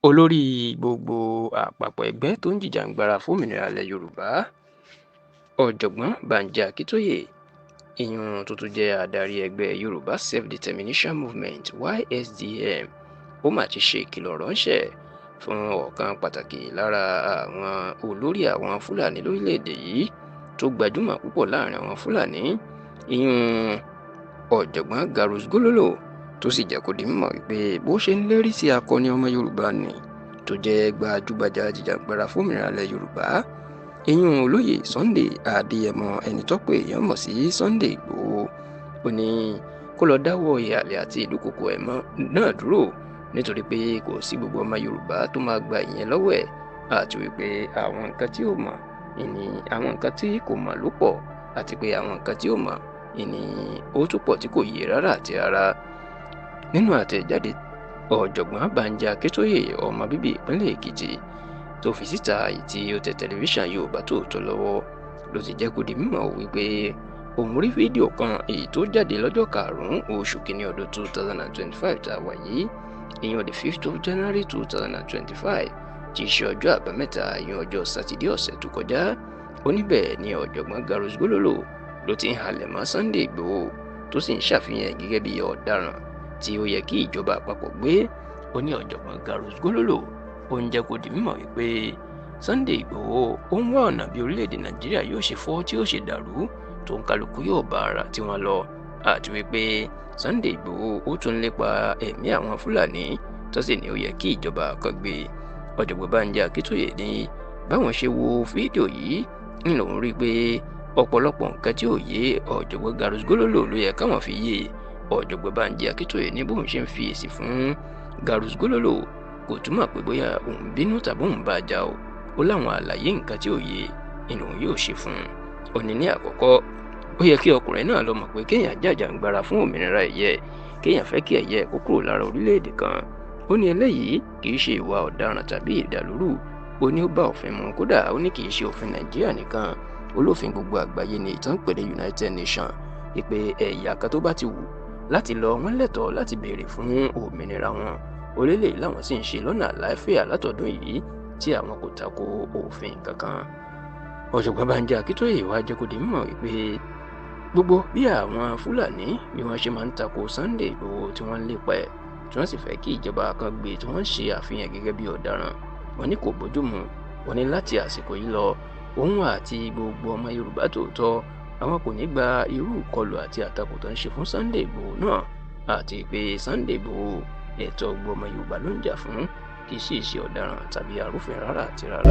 olórí gbogbo àpapọ̀ ẹgbẹ́ tó ń jìjàǹgbara fómìnira ilẹ̀ yorùbá ọ̀jọ̀gbọ́n banji akíntóyè ìyún tó tún jẹ́ adarí ẹgbẹ́ yorùbá self-determination movement ysdm ó mà ti ṣe ìkìlọ̀ ránṣẹ́ fún ọ̀kan pàtàkì lára àwọn olórí àwọn fúlàní lórílẹ̀‐èdè yìí tó gbajúmọ̀ púpọ̀ láàrin àwọn fúlàní ìyún ọ̀jọ̀gbọ́n garus gololo tó sì jẹ́ kó di mímọ̀ wípé bó ṣe ń lérí sí akọni ọmọ yorùbá ni tó jẹ́ gbajúgbajà jìjàǹgbara fómìnira ilẹ̀ yorùbá ìyún olóyè sunday adéyẹmọ ẹni tọ́pọ̀ èèyàn mọ̀ sí sunday ìgbòho ó ní kó lọ dáwọ́ ìhàlẹ̀ àti ìdúkokò ẹ̀mọ́ náà dúró nítorí pé kò sí gbogbo ọmọ yorùbá tó máa gba ìyẹn lọ́wọ́ ẹ̀ àti wípé àwọn nǹkan tí ó mọ̀ ìní àwọn nǹkan tí kò mọ̀ ló pọ̀ àti pé àwọn nǹkan tí ó mọ̀ ìní ó tún pọ̀ tí kò yé rárá àti rárá. Nínú àtẹ̀jáde ọ̀jọ̀gbọ́n banji akíntóyè ọmọ bíbí ìpínlẹ̀ èkìtì tó fi síta tí ó tẹ tẹlifíṣàn yorùbá Tòótọ́ lọ́wọ́ ló ti jẹ́ kó di mímọ̀ wípé òun rí fídíò kan èyí tó jáde lọ́jọ́ karùn-ún oṣù kìíní ọdún 2025 tá a wà yìí ìyẹn the 5th of January 2025 tí í ṣe ọjọ́ àbámẹ́ta ìyẹn ọjọ́ sátidé ọ̀sẹ̀ tó kọjá ó níbẹ̀ ni ọ̀jọ̀gbọ́n garus gololo ló ti ń halẹ̀ mọ́ Sunday Ìgbòho tó sì ń ṣàfihàn gẹ́gẹ́ bí ọ̀daràn tí ó yẹ kí ìjọba àpapọ̀ gbé. Ó ní ọ̀jọ̀gbọ́n garus gololo ó ń jẹ́ kó di mímọ̀ wípé Sunday Ìgbòho ó ń wá ọ̀nà bí orílẹ̀-èdè Nàìjíríà yóò ṣe fọ́ tí ó ṣe dàrú tó ń kálukú yóò bá ara tí wọ́n lọ àti wípé Sunday Ìgbòho ó tún lépa ẹ̀mí àwọn Fúlàní tó sì ní ó yẹ kí ìjọba kan gbé. Ọ̀jọ̀gbọ́n Banji Akíntóyè ní báwọn ṣe wo fídíò yìí ń lòun rí i pé ọ̀pọ̀lọpọ̀ nǹkan tí ò yé ọ̀jọ̀gbọ́n garus gololo ló yẹ káwọn fi yé. Ọ̀jọ̀gbọ́n Banji Akíntóyè ní bóun ṣe ń fi èsì fún garus gololo kò túmọ̀ pé bóyá òun bínú tàbí òun bá jà ó láwọn àlàyé nǹkan tí ò yé inú òun yóò ṣe fún un. Ó ní ní àkọ́kọ́ ó yẹ kí ọkùnrin náà lọ mọ̀ pé kéèyàn jàjàǹgbara fún òmìnira ẹ̀yẹ kéèyàn fẹ́ kí ẹ̀yẹ kó kúrò lára orílẹ̀-èdè kan. Ó ní eléyìí kì í ṣe ìwà ọ̀daràn tàbí ìdàlúrú. Ó ní ó bá òfin mu kódà ó ní kì í ṣe òfin Nàìjíríà nìkan olófin gbogbo àgbáyé ní ìtàn pè ní United Nations ìpè ẹ̀yà kan tó bá ti wù láti lọ wọ́n lẹ́tọ̀ọ́ láti béèrè fún òmìnira wọn orílẹ̀ làwọn sì ń ṣe lọ́nà àlàáfíà látọ̀dún yìí tí àwọn kò tako òfin kankan. Ọ̀jọ̀gbọ́n Banji Akíntóyè wá jẹ́ kó di mímọ̀ wípé gbogbo bí àwọn Fúlàní bí wọ́n ṣe máa ń tako Sunday Ìgbòho tí wọ́n ń lépa ẹ̀ tí wọ́n sì fẹ́ kí ìjọba kan gbé tí wọ́n ṣe àfihàn gẹ́gẹ́ bí ọ̀daràn wọ́n ní kò bójúmu. Wọ́n ní láti àsìkò yìí lọ òun àti gbogbo ọmọ Yorùbá Tòótọ́ àwọn kò ní gba irú ìkọlù àti àtakò tó ń ṣe fún Sunday Ìgbòho náà àti pé Sunday Ìgbòho ẹ̀tọ́ gbogbo ọmọ Yorùbá ló ń jà fún kì í sì ṣe ọ̀daràn tàbí arúfin rárá àti rárá.